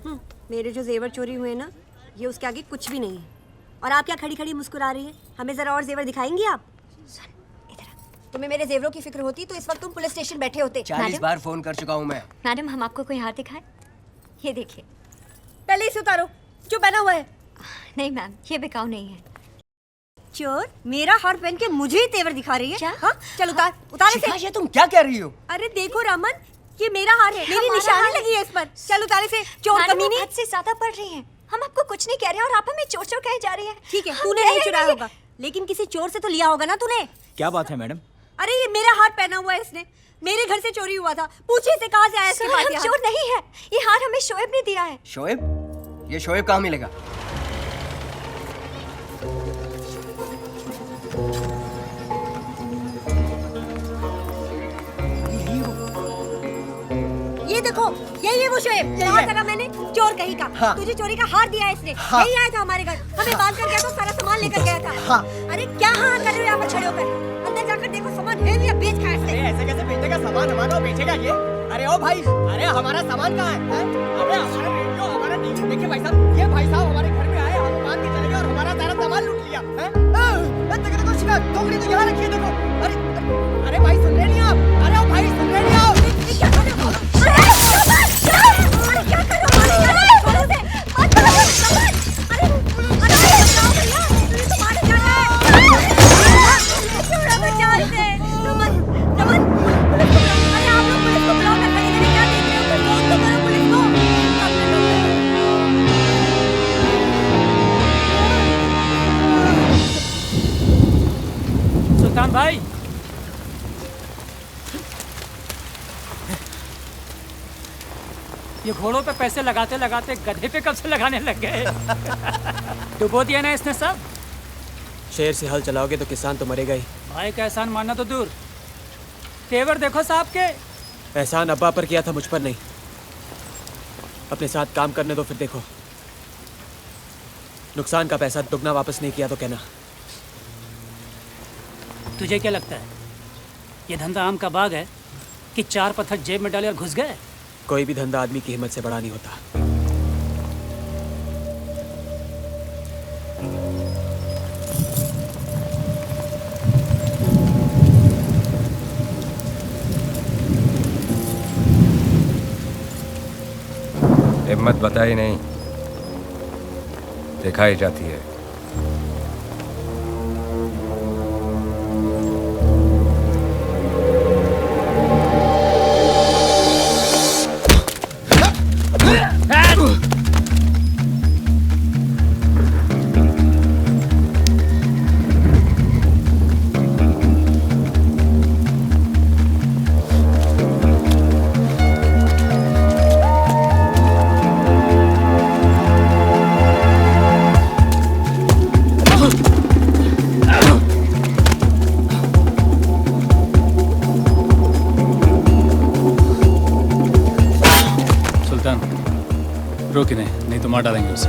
मेरे जो जेवर चोरी हुए ना, ये उसके आगे कुछ भी नहीं है। और आप क्या खड़ी खड़ी मुस्कुरा रही हैं? हमें जरा और जेवर दिखाएंगी आप? तुम्हें मेरे जेवरों की फिक्र होती तो इस वक्त तुम पुलिस स्टेशन बैठे होते। 40 बार फोन कर चुका हूँ मैं। मैडम, हम आपको कोई हार दिखाएं? ये देखिए। पहले इसे उतारो, जो पहना हुआ है। नहीं मैम, ये बिकाऊ नहीं है। चोर मेरा हार पहन के मुझे ही तेवर दिखा रही है। क्या? हाँ, चल उतार इसे। ये तुम क्या कह रही हो? अरे देखो रमन, ये मेरा हार है, मेरी निशानी लगी है इस पर। चल उतार इसे, चोर कमीनी। हद से ज्यादा पढ़ रही हैं। हम आपको कुछ नहीं कह रहे और आप हमें चोर चोर कहे जा रही हैं। ठीक है, तूने नहीं चुराया होगा, लेकिन किसी चोर से तो लिया होगा ना तूने। क्या बात है मैडम? अरे ये मेरा हार पहना हुआ है इसने, मेरे घर से चोरी हुआ था। पूछिए इसे कहाँ से आया इसके पास। चोर नहीं है, ये हार हमें शोएब ने दिया है। शोएब? ये शोएब कहाँ मिलेगा? ये देखो, यही है वो शोएब। कहा था ना मैंने, चोर कहीं का। हाँ। तुझे चोरी का हार दिया है इसने। हाँ। यही आया था हमारे घर, हमें बांध कर गया तो सारा सामान लेकर गया था। हाँ। अरे क्या हाँ कर रहे हो यहाँ पर खड़े होकर? अंदर जाकर देखो सामान है या बेच खा इसने। ऐसे कैसे बेचेगा सामान? हमारा बेचेगा ये? अरे ओ भाई, अरे हमारा सामान कहाँ है? अरे हमारा रेडियो, हमारा टीवी। देखिए भाई साहब, ये भाई साहब हमारे घर में आए, हम मान के चले गए और हमारा सारा सामान लूट लिया। देखो शिकायत टोकरी तो यहाँ रखी है, देखो। अरे भाई सुन रहे नहीं आप? अरे ओ भाई सुन रहे नहीं आप? क्या कर रहे हो? अरे क्या कर रहे हो? छोड़ो उसे, मत करो सामान। अरे बचाओ भैया, तुझे तो मार जाना है। छोड़ो बचाओ इसे। रमन, रमन, पुलिस को बुलाओ। अरे आप लोग पुलिस को बुलाओ, मैं खड़ी खड़ी क्या देख रहे हो? कोई फोन तो करो पुलिस को। सुल्तान भाई, ये घोड़ों पे पैसे लगाते लगाते गधे पे कब से लगाने लग गए? डुबो दिया ना इसने सब। शेर से हल चलाओगे तो किसान तो मरेगा ही। भाई का एहसान मानना तो दूर, तेवर देखो साहब के। एहसान अब्बा पर किया था, मुझ पर नहीं। अपने साथ काम करने दो, फिर देखो। नुकसान का पैसा दुगना वापस नहीं किया तो कहना। तुझे क्या लगता है ये धंधा आम का बाग है कि 4 पत्थर जेब में डाले और घुस गए? कोई भी धंधा आदमी की हिम्मत से बड़ा नहीं होता। हिम्मत बताई नहीं, दिखाई जाती है। रोक ही नहीं तो मार डालेंगे उसे।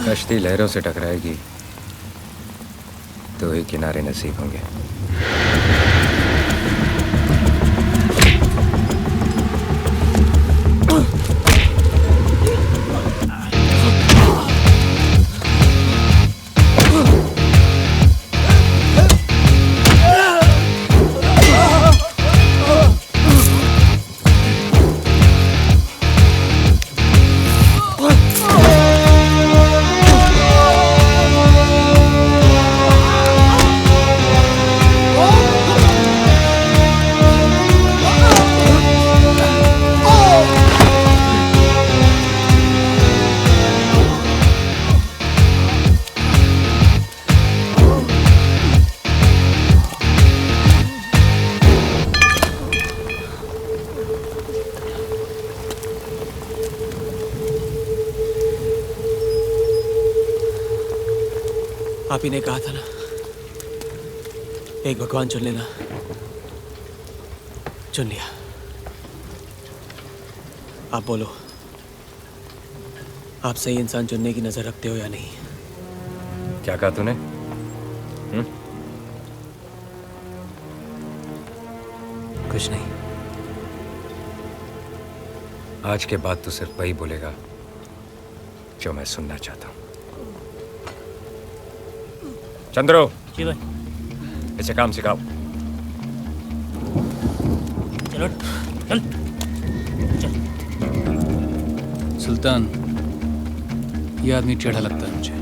कश्ती लहरों से टकराएगी तो ही किनारे नसीब होंगे। आप ही ने कहा था ना, एक भगवान चुन लेना। चुन लिया। आप बोलो, आप सही इंसान चुनने की नजर रखते हो या नहीं? क्या कहा तूने? कुछ नहीं। आज के बाद तो सिर्फ वही बोलेगा जो मैं सुनना चाहता हूँ। चंद्रो, जी भाई। इसे काम सिखाओ। चलो चल चल। सुल्तान, ये आदमी टेढ़ा लगता है मुझे।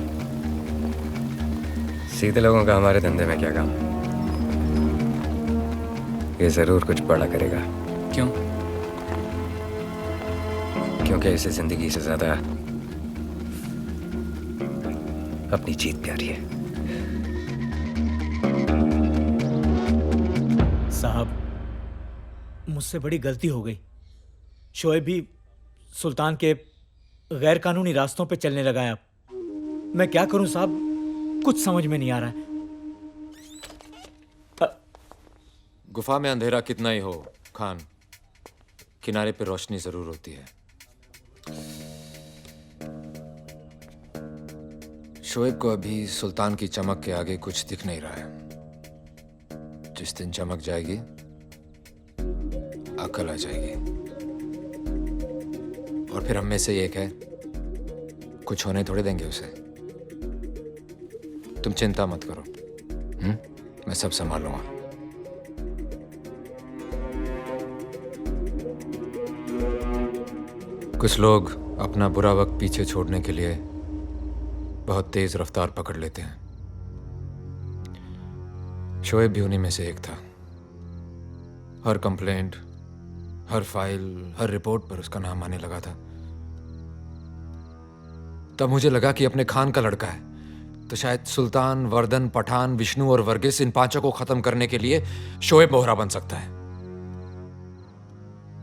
सीधे लोगों का हमारे धंधे में क्या काम? ये जरूर कुछ बड़ा करेगा। क्यों? क्योंकि इसे जिंदगी से ज्यादा अपनी जीत प्यारी है। साहब, मुझसे बड़ी गलती हो गई। शोएब भी सुल्तान के गैर कानूनी रास्तों पे चलने लगा है। अब मैं क्या करूं साहब, कुछ समझ में नहीं आ रहा है। गुफा में अंधेरा कितना ही हो खान, किनारे पे रोशनी जरूर होती है। शोएब को अभी सुल्तान की चमक के आगे कुछ दिख नहीं रहा है। जिस दिन चमक जाएगी, अकल आ जाएगी। और फिर हम में से एक है, कुछ होने थोड़े देंगे उसे। तुम चिंता मत करो, मैं सब संभाल लूंगा। कुछ लोग अपना बुरा वक्त पीछे छोड़ने के लिए बहुत तेज रफ्तार पकड़ लेते हैं। शोएब भी उन्हीं में से एक था। हर कंप्लेंट, हर फाइल, हर रिपोर्ट पर उसका नाम आने लगा था। तब मुझे लगा कि अपने खान का लड़का है, तो शायद सुल्तान, वर्दन, पठान, विष्णु और वर्गीस, इन पांचों को खत्म करने के लिए शोएब मोहरा बन सकता है।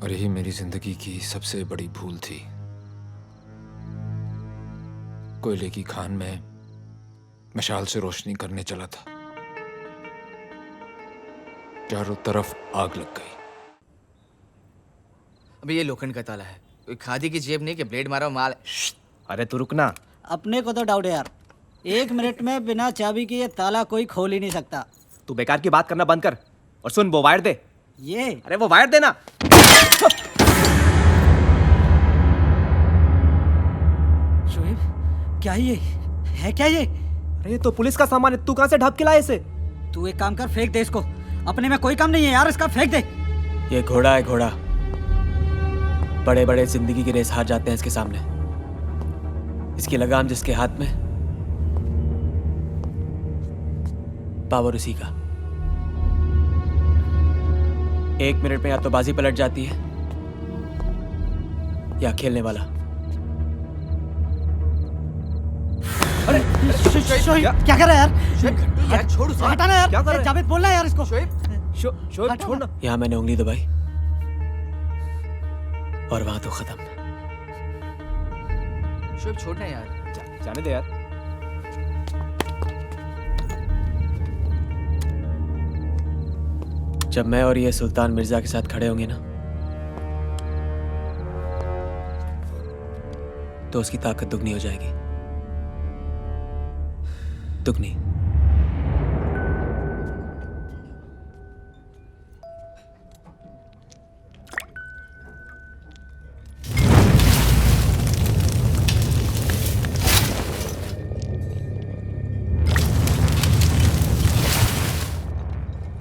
और यही मेरी जिंदगी की सबसे बड़ी भूल थी। कोयले की खान में मशाल से रोशनी करने चला था, चारों तरफ आग लग गई। अभी ये लोखंड का ताला है, कोई खादी की जेब नहीं कि ब्लेड मारो माल। अरे तू रुकना। अपने को तो डाउट है यार, 1 मिनट में बिना चाबी के ये ताला कोई खोल ही नहीं सकता। तू बेकार की बात करना बंद कर और सुन, वो वायर दे। ये अरे वो वायर देना। शोएब, क्या ये है? क्या ये? अरे ये तो पुलिस का सामान है, तू कहां से ढक के लाया इसे? तू एक काम कर, फेंक दे इसको। अपने में कोई काम नहीं है यार, इसका फेंक दे। ये घोड़ा है, घोड़ा। बड़े बड़े जिंदगी की रेस हार जाते हैं इसके सामने। इसकी लगाम जिसके हाथ में, पावर उसी का। 1 मिनट में या तो बाजी पलट जाती है या खेलने वाला। अरे शोएब, क्या कर रहा है यार? यार छोड़ उसे। हटाना यार, क्या कर रहा है? जावेद बोलना है यार इसको। शोएब छोड़ना। यहां मैंने उंगली दबाई और वहां तो खत्म। शोएब छोड़ना यार। जाने दे यार। जब मैं और ये सुल्तान मिर्जा के साथ खड़े होंगे ना, तो उसकी ताकत दुगनी हो जाएगी। दुगनी।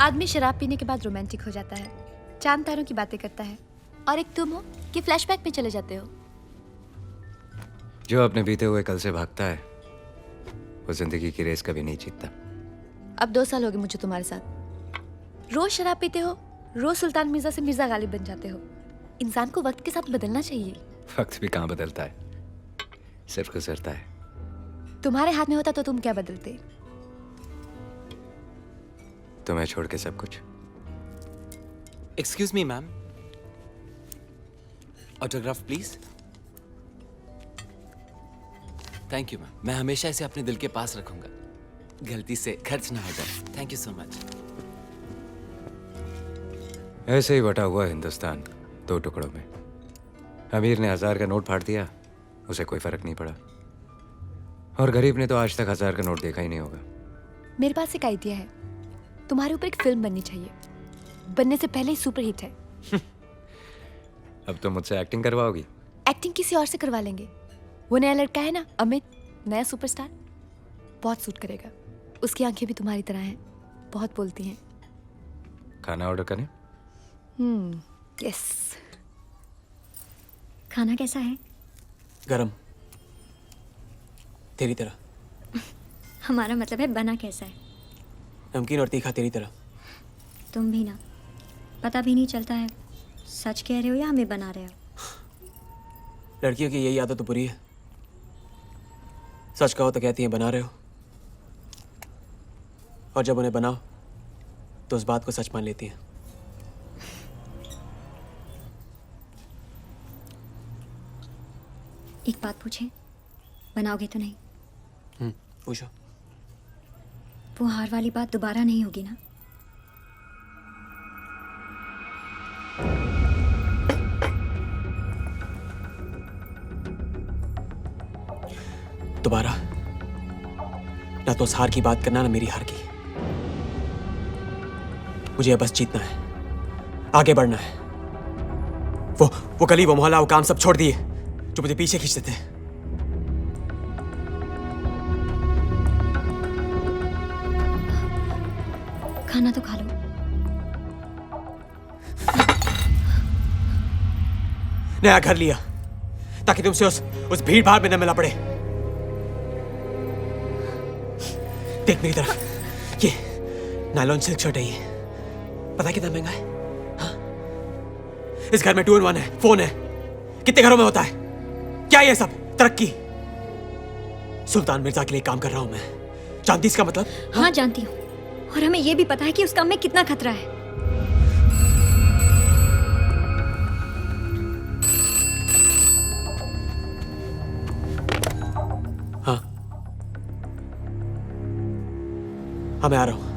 आदमी शराब पीने के बाद रोमांटिक हो जाता है, चांद तारों की बातें करता है, और एक तुम हो कि फ्लैशबैक में चले जाते हो। जो अपने बीते हुए कल से भागता है, वो जिंदगी की रेस कभी नहीं जीतता। अब 2 साल हो गए मुझे तुम्हारे साथ। रोज शराब पीते हो, रोज सुल्तान मिर्जा से मिर्जा गालिब बन जाते हो। इंसान को वक्त के साथ बदलना चाहिए। वक्त भी कहाँ बदलता है, सिर्फ गुजरता है। तुम्हारे हाथ में होता तो तुम क्या बदलते? तुम्हें छोड़ के सब कुछ। Excuse me ma'am, autograph please. Thank you ma'am, मैं हमेशा इसे अपने दिल के पास रखूंगा, गलती से खर्च ना हो जाए। Thank you so much. ऐसे ही बटा हुआ हिंदुस्तान 2 टुकड़ों में। अमीर ने 1000 का नोट फाड़ दिया, उसे कोई फर्क नहीं पड़ा, और गरीब ने तो आज तक 1000 का नोट देखा ही नहीं होगा। मेरे पास एक आइडिया है, तुम्हारे ऊपर एक फिल्म बननी चाहिए। बनने से पहले ही सुपर हिट है। अब तो मुझसे एक्टिंग करवाओगी? एक्टिंग किसी और से करवा लेंगे। वो नया लड़का है ना अमित, नया सुपरस्टार, बहुत सूट करेगा। उसकी आंखें भी तुम्हारी तरह हैं, बहुत बोलती हैं। खाना ऑर्डर करें? यस। खाना कैसा है? गरम, तेरी तरह। हमारा मतलब है बना कैसा है? नमकीन और तीखा तेरी तरह। तुम भी ना, पता भी नहीं चलता है सच कह रहे हो या हमें बना रहे हो। लड़कियों की यही आदत तो बुरी है, सच कहो तो कहती हैं बना रहे हो, और जब उन्हें बनाओ तो उस बात को सच मान लेती हैं। एक बात पूछे, बनाओगे तो नहीं? पूछो। वो हार वाली बात दोबारा नहीं होगी ना? दोबारा ना तो उस हार की बात करना, ना मेरी हार की। मुझे बस जीतना है, आगे बढ़ना है। वो गली, वो मोहल्ला, वो काम सब छोड़ दिए जो मुझे पीछे खींचते थे। खाना तो खा लो। नया घर लिया ताकि तुमसे उस भीड़ भाड़ में न मिलना पड़े। देख मेरी तरफ, ये नायलॉन सिल्क शर्ट है। ये पता है कितना महंगा है? हाँ? इस घर में 2 in 1 है, फोन है। कितने घरों में होता है? क्या ये सब तरक्की? सुल्तान मिर्जा के लिए काम कर रहा हूं मैं, जानती इसका मतलब? हाँ जानती हूँ, और हमें यह भी पता है कि उस काम में कितना खतरा है। हाँ, मैं आ रहा हूं।